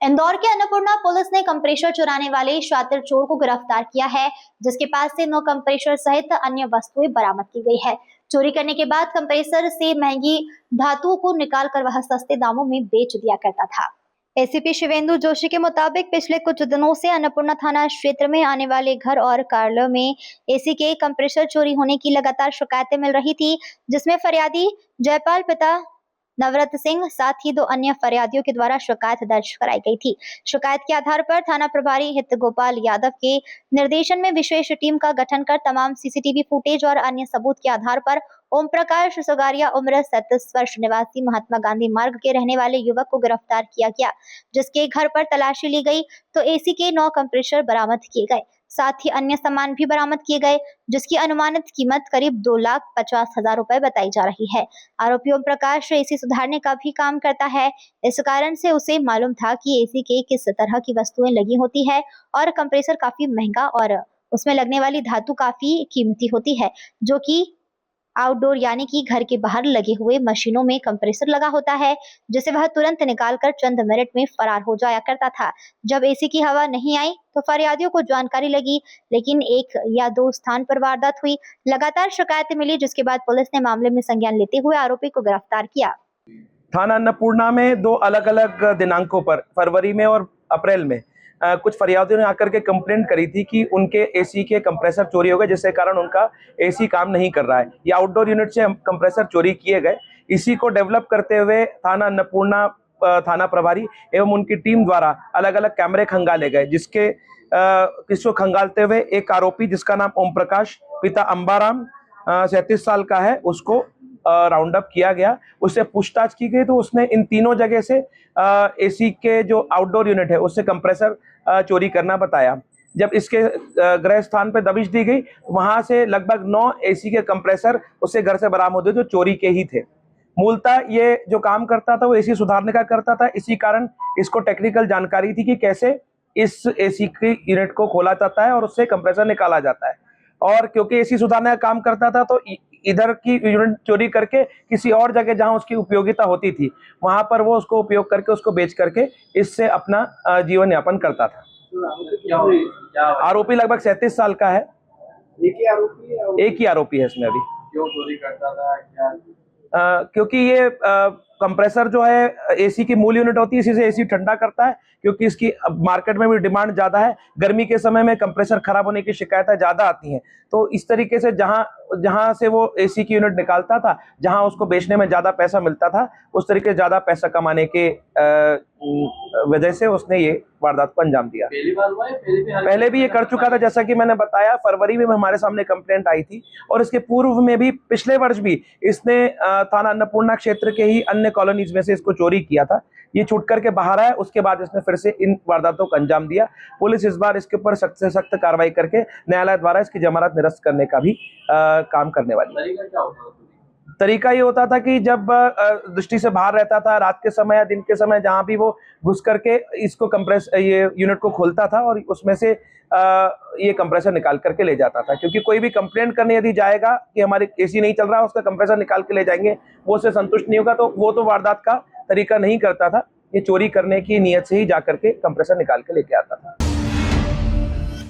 इंदौर के अन्नपूर्णा पुलिस ने कंप्रेसर चुराने वाले शातिर चोर को गिरफ्तार किया है, जिसके पास से 9 कंप्रेसर सहित अन्य वस्तुएं बरामद की गई है। चोरी करने के बाद कंप्रेसर से महंगी धातुओं को निकालकर वह सस्ते दामों में बेच दिया करता था। एसीपी शिवेंदु जोशी के मुताबिक पिछले कुछ दिनों से अन्नपूर्णा थाना क्षेत्र में आने वाले घर और कार्यालयों में एसी के कंप्रेसर चोरी होने की लगातार शिकायतें मिल रही थी, जिसमें फरियादी जयपाल पिता नवरत सिंह साथ ही 2 अन्य फरियादियों के द्वारा शिकायत दर्ज कराई गई थी। शिकायत के आधार पर थाना प्रभारी हित गोपाल यादव के निर्देशन में विशेष टीम का गठन कर तमाम सीसीटीवी फुटेज और अन्य सबूत के आधार पर ओम प्रकाश सुगारिया उम्र 37 वर्ष निवासी महात्मा गांधी मार्ग के रहने वाले युवक को गिरफ्तार किया गया, जिसके घर पर तलाशी ली गई तो एसी के 9 कंप्रेसर बरामद किए गए, साथ ही अन्य सामान भी बरामद किए गए, जिसकी अनुमानित कीमत करीब 2,50,000 रुपए बताई जा रही है। आरोपी ओम प्रकाश एसी सुधारने का भी काम करता है, इस कारण से उसे मालूम था कि एसी के किस तरह की वस्तुएं लगी होती है और कंप्रेसर काफी महंगा और उसमें लगने वाली धातु काफी कीमती होती है, जो कि आउटडोर यानी कि घर के बाहर लगे हुए मशीनों में कंप्रेसर लगा होता है, जिसे वह तुरंत निकालकर चंद मिनट में फरार हो जाया करता था। जब एसी की हवा नहीं आई तो फरियादियों को जानकारी लगी, लेकिन 1 या 2 स्थान पर वारदात हुई। लगातार शिकायतें मिली, जिसके बाद पुलिस ने मामले में संज्ञान लेते हुए आरोपी को गिरफ्तार किया। थाना अन्नपूर्णा में 2 अलग-अलग दिनांकों पर फरवरी में और अप्रैल में कुछ फरियादियों ने आकर के कंप्लेंट करी थी कि उनके एसी के कंप्रेसर चोरी हो गए, जिसके कारण उनका एसी काम नहीं कर रहा है। ये आउटडोर यूनिट से कंप्रेसर चोरी किए गए। इसी को डेवलप करते हुए थाना अन्नपूर्णा थाना प्रभारी एवं उनकी टीम द्वारा अलग-अलग कैमरे खंगाले गए, किसको खंगालते हुए एक आरोपी जिसका नाम ओम प्रकाश पिता अंबाराम 37 साल का है, उसको राउंड अप किया गया। उससे पूछताछ की गई तो उसने इन तीनों जगह से एसी के जो आउटडोर यूनिट है उससे कंप्रेसर चोरी करना बताया। जब इसके गृह स्थान पर दबिश दी गई, वहां से लगभग 9 एसी के कंप्रेसर उससे घर से बरामद हुए जो चोरी के ही थे। मूलतः ये जो काम करता था वो एसी सुधारने का करता था, इसी कारण इसको टेक्निकल जानकारी थी कि कैसे इस एसी की यूनिट को खोला जाता है और उससे कंप्रेसर निकाला जाता है। और क्योंकि एसी सुधारने का काम करता था तो इधर की यूनिट चोरी करके किसी और जगह जहां उसकी उपयोगिता होती थी वहां पर वो उसको उपयोग करके उसको बेच करके इससे अपना जीवन यापन करता था। आरोपी लगभग 37 साल का है। एक ही आरोपी है इसमें अभी। क्यों चोरी करता था क्या? क्योंकि ये कंप्रेसर जो है एसी की मूल यूनिट होती है, इसी से एसी ठंडा करता है, क्योंकि इसकी मार्केट में भी डिमांड ज़्यादा है। गर्मी के समय में कंप्रेसर खराब होने की शिकायतें ज़्यादा आती हैं, तो इस तरीके से जहां से वो एसी की यूनिट निकालता था, जहां उसको बेचने में ज़्यादा पैसा मिलता था, उस तरीके से ज़्यादा पैसा कमाने के वजह से उसने ये वारदात को अंजाम दिया। पहली बार हुआ है? पहले भी ये कर चुका था, जैसा कि मैंने बताया। फरवरी में हमारे सामने कंप्लेंट आई थी और इसके पूर्व में भी पिछले वर्ष भी इसने थाना अन्नपूर्णा क्षेत्र के ही अन्य कॉलोनीज में से इसको चोरी किया था। ये छूट करके बाहर आया, उसके बाद इसने फिर से इन वारदातों को अंजाम दिया। पुलिस इस बार इसके ऊपर सख्त से सख्त कार्रवाई करके न्यायालय द्वारा इसकी जमानत निरस्त करने का भी काम करने वाली है। तरीका ये होता था कि जब दृष्टि से बाहर रहता था, रात के समय या दिन के समय, जहां भी वो घुस करके इसको ये यूनिट को खोलता था और उसमें से ये कंप्रेसर निकाल करके ले जाता था। क्योंकि कोई भी कंप्लेंट करने यदि जाएगा कि हमारे एसी नहीं चल रहा, उसका कंप्रेसर निकाल के ले जाएंगे, वो उससे संतुष्ट नहीं होगा, तो वो तो वारदात का तरीका नहीं करता था। ये चोरी करने की नीयत से ही जाकर के कंप्रेसर निकाल के लेके आता था।